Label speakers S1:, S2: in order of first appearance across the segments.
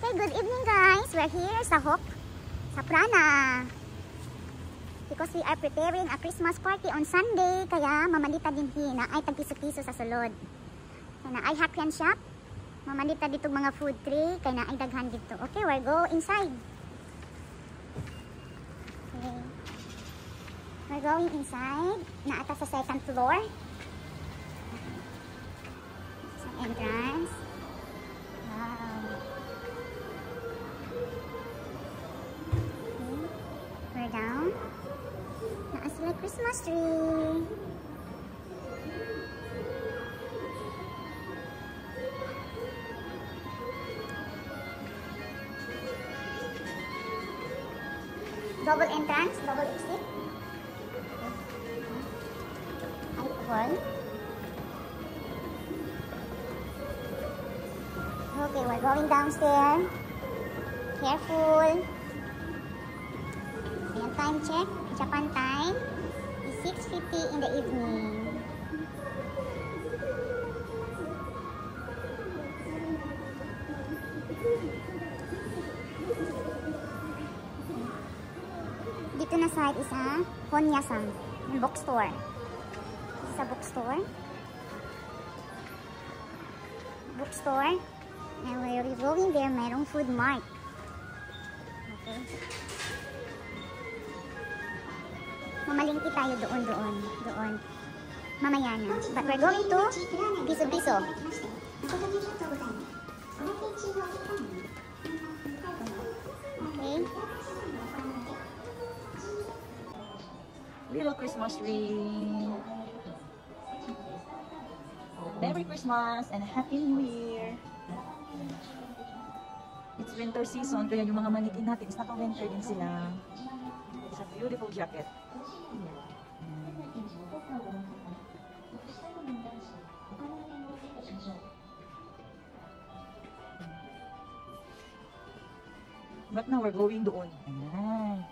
S1: Okay, good evening guys. We're here sa Hope, sa Prana. Because we are preparing a Christmas party on Sunday. Kaya mamalita din na ay tag-piso-piso sa sulod. Kaya na ay Hakyan shop. Mamalita dito mga food tray. Kaya na ay daghan dito. Okay, we'll go inside. Okay. We're going inside. Naata sa second floor. Sa entrance. Wow. Okay. We're down. Naas like Christmas tree. Double entrance, double exit. Hall. Okay, we're going downstairs. Careful. Ayan, time check. Japan time is 6:50 in the evening. Dito na side isa, Honyasan, yung bookstore. Sa bookstore. Bookstore. And we're going there, mayroong food mart. Okay. Mamalingki tayo doon. Mamaya na. But we're going to Piso-Piso. Okay.
S2: Little Christmas tree. Merry Christmas and Happy New Year. It's winter season, kaya yung mga manikin natin is naka-winter din sila. It's a beautiful jacket. But now we're going doon. Ayan.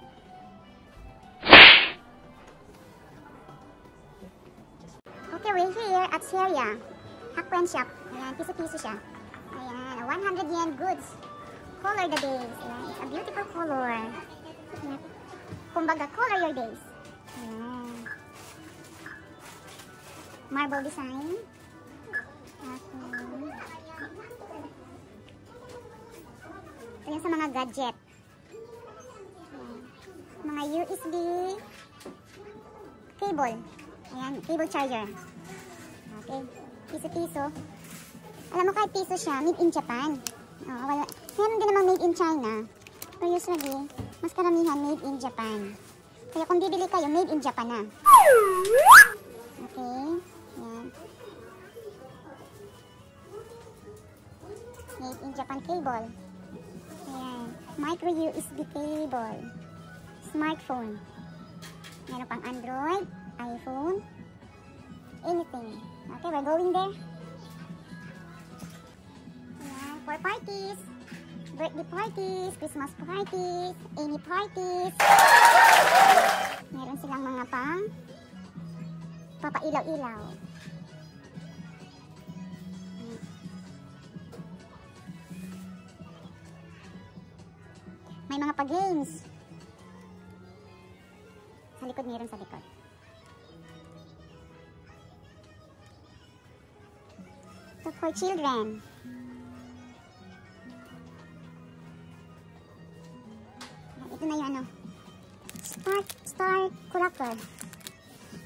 S1: Okay, we're here at Seria. Hakyan shop. Ayan, piso-piso siya. Ayan, 100 yen goods. Color the days. Ayan, it's a beautiful color. Ayan. Kumbaga, color your days. Ayan. Marble design. Okay. Ayan sa mga gadget. Ayan. Mga USB cable. Ayan, cable charger. Okay. Piso-piso. Alam mo kahit piso siya, made in Japan. Oh, wala. Meron din namang made in China. Pero usually, mas karamihan made in Japan. Kaya kung bibili kayo, made in Japan na. Okay. Ayan. Made in Japan cable. Ayan. Micro USB cable. Smartphone. Meron pang Android, iPhone, anything. Okay, we're going there. Yeah, for parties, birthday parties, Christmas parties, any parties. Meron silang mga pang papailaw-ilaw. May mga pa-games. Sa likod, meron sa likod. So for children. Ito na yung ano. Star Cracker.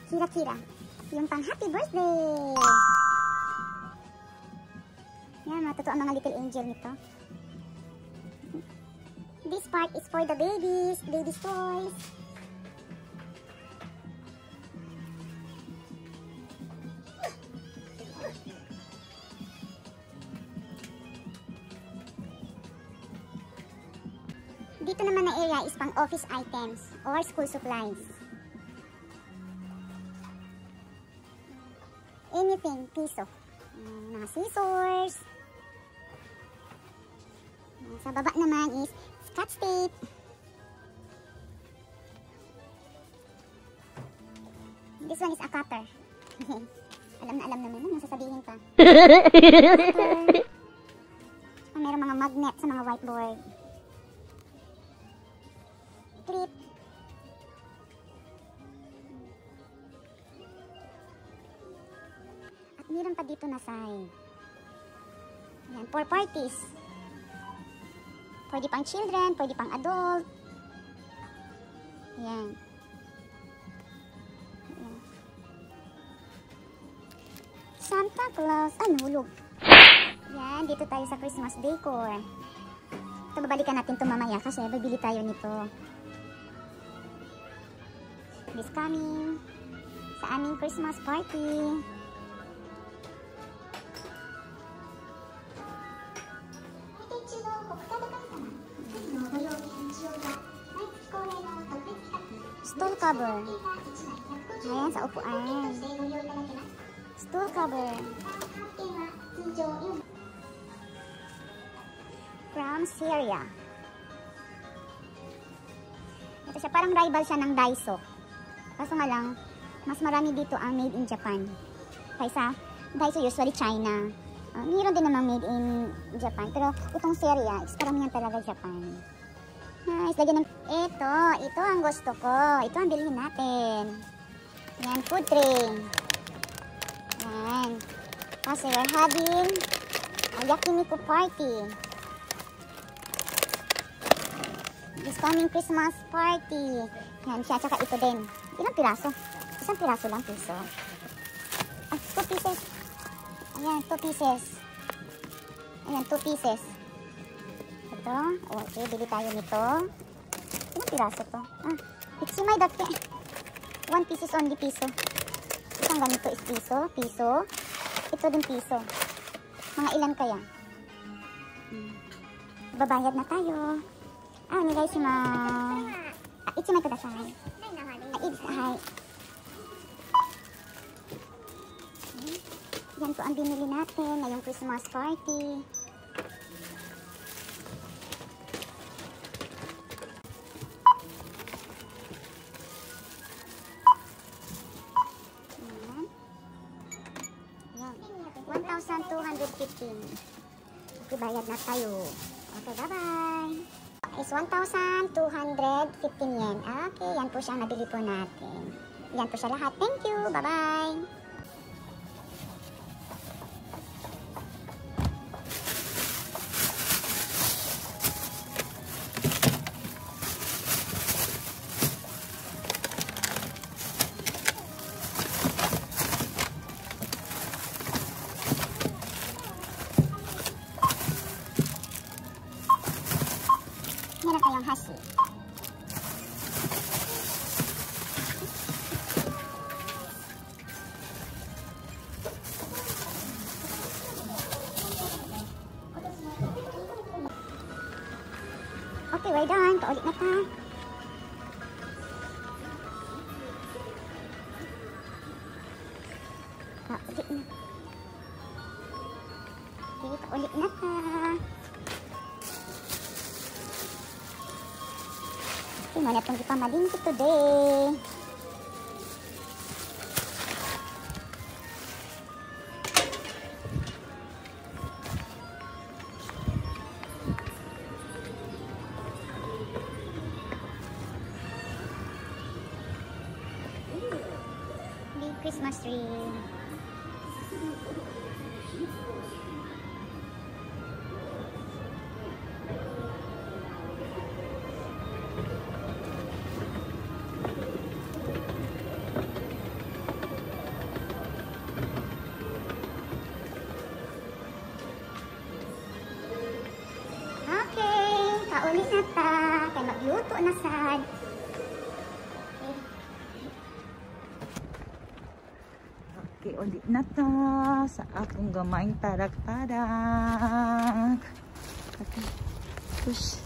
S1: Kira-kira. Yung pang happy birthday. Yan, matuto ang mga little angel nito. This part is for the babies. Babies toys. Dito naman na area is pang office items or school supplies. Anything, piso. Mga scissors. Sa baba naman is scotch tape. This one is a cutter. Alam na alam naman. Ano sasabihin pa? mayroong mga magnet sa mga whiteboard. Clip. At meron pa dito na side. Yan, for parties. Pwede pang children, pwede pang adult. Yan. Yan. Santa Claus. Ah, nahulog. Yan, dito tayo sa Christmas decor. Ito, babalikan natin ito mamaya kasi bibili tayo nito. This coming sa aming Christmas party. Stool cover. Ayan, sa upuan. Stool cover. From Syria. Ito siya, parang rival siya ng Daiso. Kaso nga lang, mas marami dito ang made in Japan. Kaysa Daiso usually China. Mayroon din namang made in Japan. Pero itong Syria, karamihan talaga Japan. Nice. Lagyan ng... Ito ang gusto ko. Ito ang bilhin natin. Yan, food tray. Yan. Kasi we're having a yakiniku party. This coming Christmas party. Yan siya, tsaka ito din. Ilang piraso? Isang piraso lang, piso. Ah, 2 pieces. Ayan, 2 pieces. Ayan, 2 pieces. Ito. Okay, bili tayo nito. Ilang piraso to? Ah, itchimai dake. 1 pieces only, piso. Isang ganito is piso. Ito din piso. Mga ilan kaya? Babayad na tayo. Ah, nilay si ma... itchimai kudasai. Hai. Yan po ang binili natin ngayong Christmas party. Yan. 1,215. Okay, bayad na tayo. Okay, bye-bye. Is 1,215 yen. Okay, yan po siya nabili po natin. Yan po siya lahat. Thank you. Bye-bye. Meron kayong hasi. Okay, we're done. Paulit na ta. Paulit na. Okay, paulit na ta. Okay, mana itong ipamalingki today. Big Christmas tree. Paulit na ta. Kaya magluto na sad.
S2: Okay, ulit na ta sa akong gamayng tarak-tarak. Okay, push.